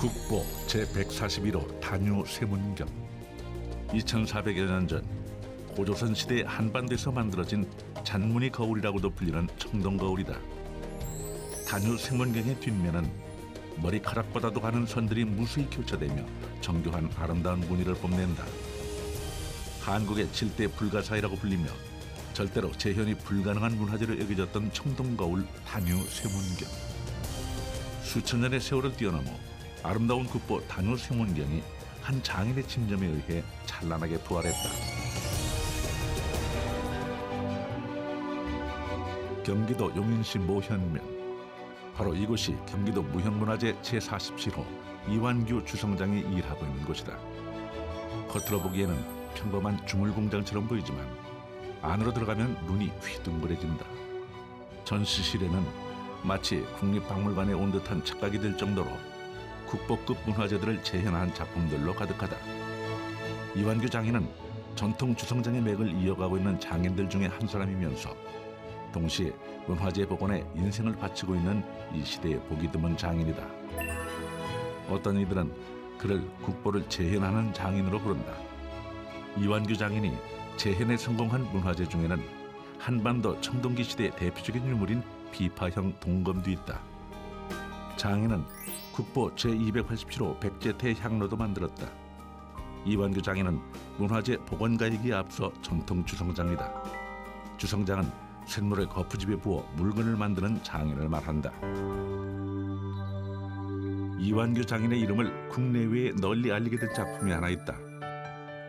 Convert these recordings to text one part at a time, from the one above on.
국보 제141호 단유 세문경. 2400여 년 전 고조선 시대 한반도에서 만들어진 잔무늬 거울이라고도 불리는 청동 거울이다. 단유 세문경의 뒷면은 머리카락보다도 가는 선들이 무수히 교차되며 정교한 아름다운 무늬를 뽐낸다. 한국의 7대 불가사의라고 불리며 절대로 재현이 불가능한 문화재로 여겨졌던 청동 거울 단유 세문경. 수천 년의 세월을 뛰어넘어 아름다운 국보 단유 세문경이 한 장인의 집념에 의해 찬란하게 부활했다. 경기도 용인시 모현면. 바로 이곳이 경기도 무형문화재 제47호 이완규 주성장이 일하고 있는 곳이다. 겉으로 보기에는 평범한 주물공장처럼 보이지만 안으로 들어가면 눈이 휘둥그레진다. 전시실에는 마치 국립박물관에 온 듯한 착각이 들 정도로 국보급 문화재들을 재현한 작품들로 가득하다. 이완규 장인은 전통 주성장의 맥을 이어가고 있는 장인들 중에 한 사람이면서 동시에 문화재 복원에 인생을 바치고 있는 이 시대의 보기 드문 장인이다. 어떤 이들은 그를 국보를 재현하는 장인으로 부른다. 이완규 장인이 재현에 성공한 문화재 중에는 한반도 청동기 시대의 대표적인 유물인 비파형 동검도 있다. 장인은 국보 제287호 백제태 향로도 만들었다. 이완규 장인은 문화재 복원가이기에 앞서 전통 주성장이다. 주성장은 쇳물을 거푸집에 부어 물건을 만드는 장인을 말한다. 이완규 장인의 이름을 국내외에 널리 알리게 된 작품이 하나 있다.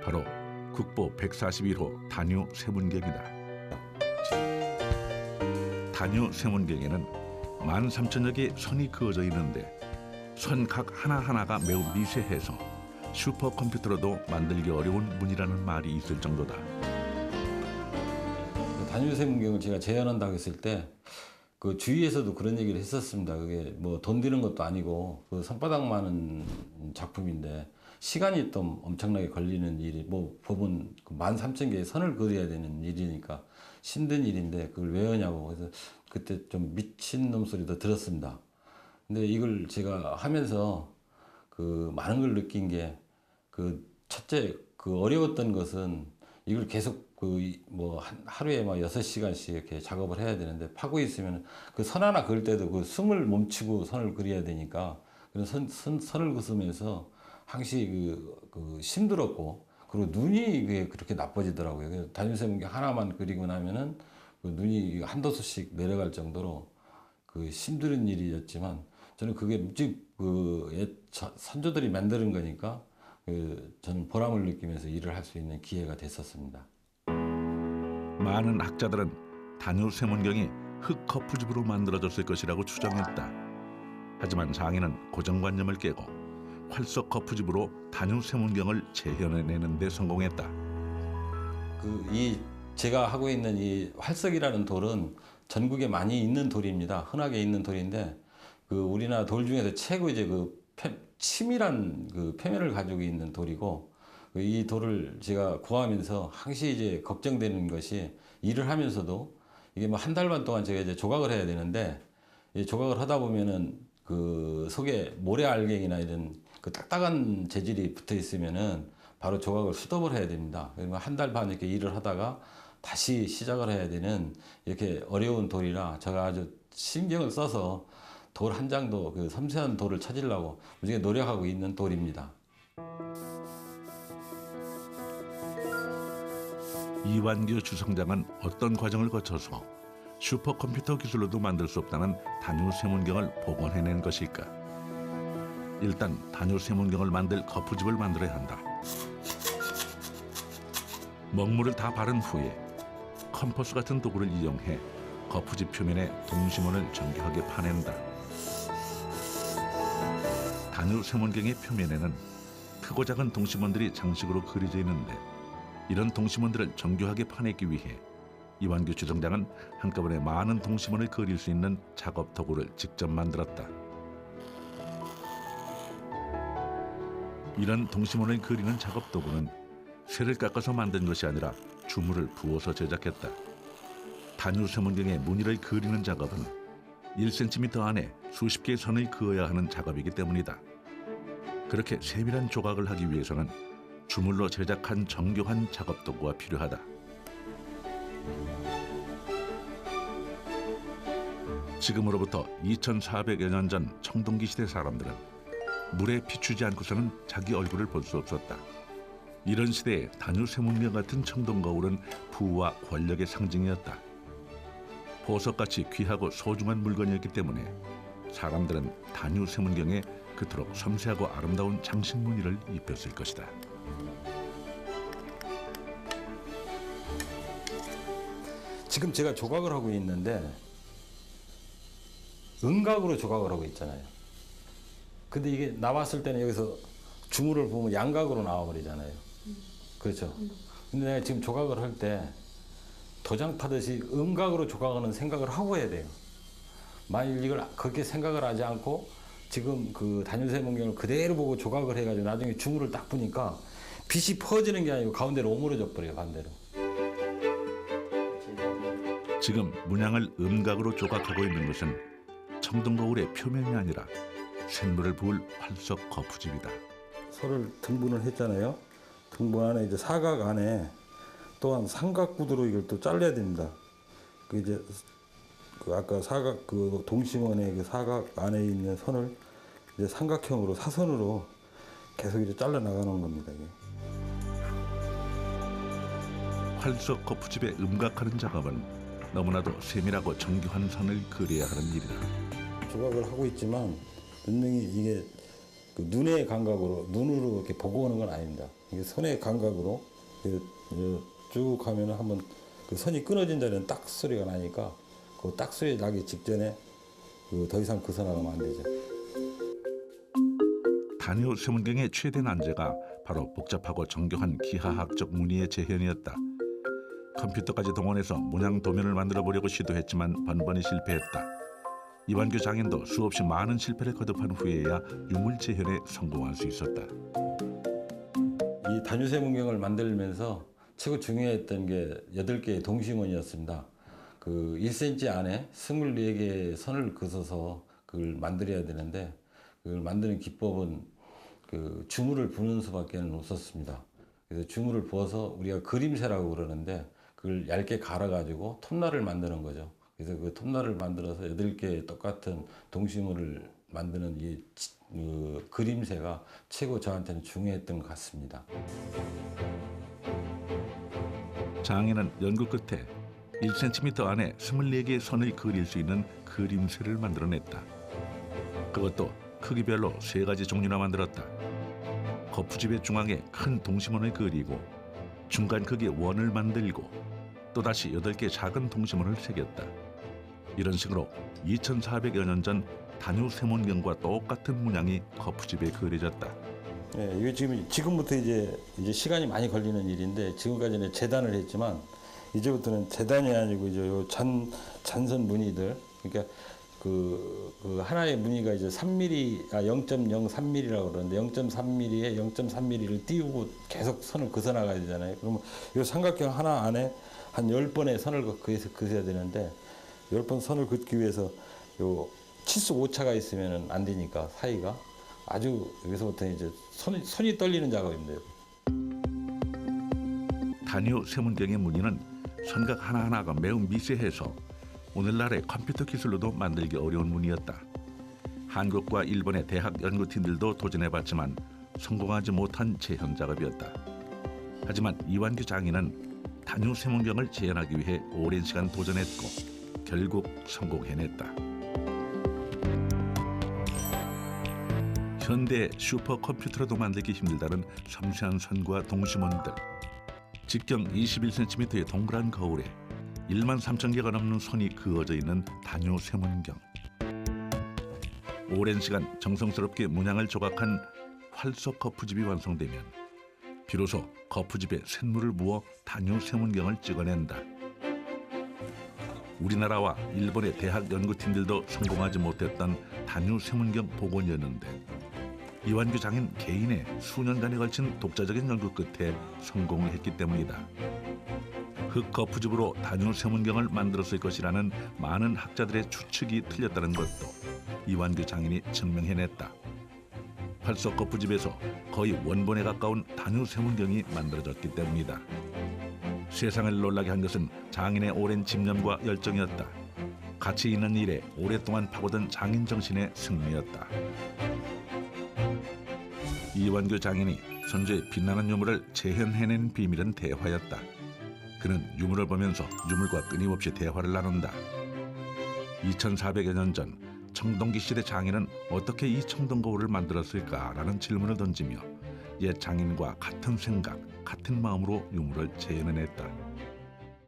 바로 국보 141호 단유 세문경이다. 단유 세문경에는 13,000여 개의 선이 그어져 있는데 선 각 하나하나가 매우 미세해서 슈퍼컴퓨터로도 만들기 어려운 문이라는 말이 있을 정도다. 단유 세문경을 제가 재현한다고 했을 때 그 주위에서도 그런 얘기를 했었습니다. 그게 뭐 돈 드는 것도 아니고 그 손바닥 많은 작품인데 시간이 또 엄청나게 걸리는 일이 뭐 법은 13,000개의 선을 그려야 되는 일이니까 힘든 일인데 그걸 왜 하냐고 그래서 그때 좀 미친놈 소리도 들었습니다. 근데 이걸 제가 하면서 그 많은 걸 느낀 게 그 첫째 그 어려웠던 것은 이걸 계속 그 뭐 하루에 막 6시간씩 이렇게 작업을 해야 되는데 파고 있으면 그 선 하나 그릴 때도 그 숨을 멈추고 선을 그려야 되니까 그런 선을 그으면서 항시 그 힘들었고 그리고 눈이 그렇게 나빠지더라고요. 그래서 단유 세문경 하나만 그리고 나면은 그 눈이 한도수씩 내려갈 정도로 그 힘든 일이었지만 저는 그게 그 선조들이 만드는 거니까 그 저는 보람을 느끼면서 일을 할 수 있는 기회가 됐었습니다. 많은 학자들은 단유 세문경이 흙 거푸집으로 만들어졌을 것이라고 추정했다. 하지만 장인은 고정관념을 깨고 활석 거푸집으로 단유 세문경을 재현해내는 데 성공했다. 이 제가 하고 있는 이 활석이라는 돌은 전국에 많이 있는 돌입니다. 흔하게 있는 돌인데 그 우리나라 돌 중에서 최고 이제 치밀한 그 표면을 가지고 있는 돌이고 이 돌을 제가 구하면서 항시 이제 걱정되는 것이 일을 하면서도 이게 뭐 한 달 반 동안 제가 이제 조각을 해야 되는데 이 조각을 하다 보면은 그 속에 모래알갱이나 이런 그 딱딱한 재질이 붙어 있으면은 바로 조각을 수dob을 해야 됩니다. 그러면 한 달 반 이렇게 일을 하다가 다시 시작을 해야 되는 이렇게 어려운 돌이라 제가 아주 신경을 써서 돌 한 장도 그 섬세한 돌을 찾으려고 무지개 노력하고 있는 돌입니다. 이완규 주성장은 어떤 과정을 거쳐서 슈퍼컴퓨터 기술로도 만들 수 없다는 단유 세문경을 복원해낸 것일까? 일단 단유 세문경을 만들 거푸집을 만들어야 한다. 먹물을 다 바른 후에 컴퍼스 같은 도구를 이용해 거푸집 표면에 동심원을 정교하게 파낸다. 단유 세문경의 표면에는 크고 작은 동심원들이 장식으로 그려져 있는데 이런 동심원들을 정교하게 파내기 위해 이완규 주성장은 한꺼번에 많은 동심원을 그릴 수 있는 작업 도구를 직접 만들었다. 이런 동심원을 그리는 작업 도구는 쇠를 깎아서 만든 것이 아니라 주물을 부어서 제작했다. 단유 세문경의 무늬를 그리는 작업은 1cm 안에 수십 개의 선을 그어야 하는 작업이기 때문이다. 그렇게 세밀한 조각을 하기 위해서는 주물로 제작한 정교한 작업 도구가 필요하다. 지금으로부터 2400여 년 전 청동기 시대 사람들은 물에 비추지 않고서는 자기 얼굴을 볼 수 없었다. 이런 시대에 단유세문경 같은 청동거울은 부와 권력의 상징이었다. 보석같이 귀하고 소중한 물건이었기 때문에 사람들은 단유세문경에 그토록 섬세하고 아름다운 장식 무늬를 입혔을 것이다. 지금 제가 조각을 하고 있는데 음각으로 조각을 하고 있잖아요. 근데 이게 나왔을 때는 여기서 주물을 보면 양각으로 나와버리잖아요. 그렇죠. 근데 내가 지금 조각을 할 때 도장 파듯이 음각으로 조각하는 생각을 하고 해야 돼요. 만일 이걸 그렇게 생각을 하지 않고 지금 그 단유세문경을 그대로 보고 조각을 해가지고 나중에 주물을 딱 보니까 빛이 퍼지는 게 아니고 가운데로 오므려져 버려요. 반대로. 지금 문양을 음각으로 조각하고 있는 것은 청동거울의 표면이 아니라 샘물을 부을 활석 거푸집이다. 소를 등분을 했잖아요. 등분 안에 이제 사각 안에 또한 삼각구두로 이걸 또 잘라야 됩니다. 그 이제 그 아까 사각 그 동심원의 그 사각 안에 있는 선을 이제 삼각형으로 사선으로 계속 이제 잘라 나가는 겁니다. 이게. 활석 거푸집에 음각하는 작업은 너무나도 세밀하고 정교한 선을 그려야 하는 일이다. 조각을 하고 있지만 분명히 이게 그 눈의 감각으로 눈으로 이렇게 보고 오는 건 아닙니다. 이게 손의 감각으로 쭉 하면 한번 그 선이 끊어진 자리는 딱 소리가 나니까 그 딱 소리 나기 직전에 더 이상 그 선 나가면 안 되죠. 단유세문경의 최대 난제가 바로 복잡하고 정교한 기하학적 무늬의 재현이었다. 컴퓨터까지 동원해서 문양 도면을 만들어 보려고 시도했지만 번번이 실패했다. 이완규 장인도 수없이 많은 실패를 거듭한 후에야 유물 재현에 성공할 수 있었다. 이 단유세문경을 만들면서 최고 중요했던 게 8개의 동심원이었습니다. 그 1cm 안에 24개의 선을 그어서 그걸 만들어야 되는데 그걸 만드는 기법은 그 주물을 부는 수밖에 없었습니다. 그래서 주물을 부어서 우리가 그림새라고 그러는데 그걸 얇게 갈아가지고 톱날을 만드는 거죠. 그래서 그 톱날을 만들어서 8개의 똑같은 동심물을 만드는 이 그림새가 최고 저한테는 중요했던 것 같습니다. 장인은 연구 끝에 1cm 안에 24개의 선을 그릴 수 있는 그림새를 만들어냈다. 그것도 크기별로 3가지 종류나 만들었다. 거푸집의 중앙에 큰 동심원을 그리고 중간 크기의 원을 만들고 또다시 8개 작은 동심원을 새겼다. 이런 식으로 2400여 년 전 단유세문경과 똑같은 문양이 거푸집에 그려졌다. 예, 이게 지금부터 이제 시간이 많이 걸리는 일인데 지금까지는 재단을 했지만 이제부터는 재단이 아니고 이제 요 잔선 무늬들 그러니까 그 하나의 무늬가 이제 0.03mm라고 그러는데 0.3mm에 0.3mm를 띄우고 계속 선을 그어 나가야 되잖아요. 그러면 이 삼각형 하나 안에 한 10번의 선을 그어야 되는데 10번 선을 긋기 위해서 요 치수 오차가 있으면 안 되니까 사이가 아주 여기서부터 이제 손이 떨리는 작업인데요. 단유세문경의 무늬는 선각 하나하나가 매우 미세해서 오늘날의 컴퓨터 기술로도 만들기 어려운 무늬였다. 한국과 일본의 대학 연구팀들도 도전해봤지만 성공하지 못한 재현 작업이었다. 하지만 이완규 장인은 단유세문경을 재현하기 위해 오랜 시간 도전했고 결국 성공해냈다. 현대 슈퍼컴퓨터로도 만들기 힘들다는 섬세한 선과 동심원들. 직경 21cm의 동그란 거울에 13,000개가 넘는 선이 그어져 있는 단유세문경. 오랜 시간 정성스럽게 문양을 조각한 활석 거푸집이 완성되면 비로소 거푸집에 샘물을 부어 단유세문경을 찍어낸다. 우리나라와 일본의 대학 연구팀들도 성공하지 못했던 단유세문경 복원이었는데 이완규 장인 개인의 수년간에 걸친 독자적인 연구 끝에 성공을 했기 때문이다. 흙 거푸집으로 단유세문경을 만들었을 것이라는 많은 학자들의 추측이 틀렸다는 것도 이완규 장인이 증명해냈다. 활서 거푸집에서 거의 원본에 가까운 단유 세문경이 만들어졌기 때문이다. 세상을 놀라게 한 것은 장인의 오랜 집념과 열정이었다. 가치 있는 일에 오랫동안 파고든 장인 정신의 승리였다. 이완규 장인이 선조의 빛나는 유물을 재현해낸 비밀은 대화였다. 그는 유물을 보면서 유물과 끊임없이 대화를 나눈다. 2400여 년 전 청동기 시대 장인은 어떻게 이 청동거울을 만들었을까라는 질문을 던지며 옛 장인과 같은 생각, 같은 마음으로 유물을 재현해냈다.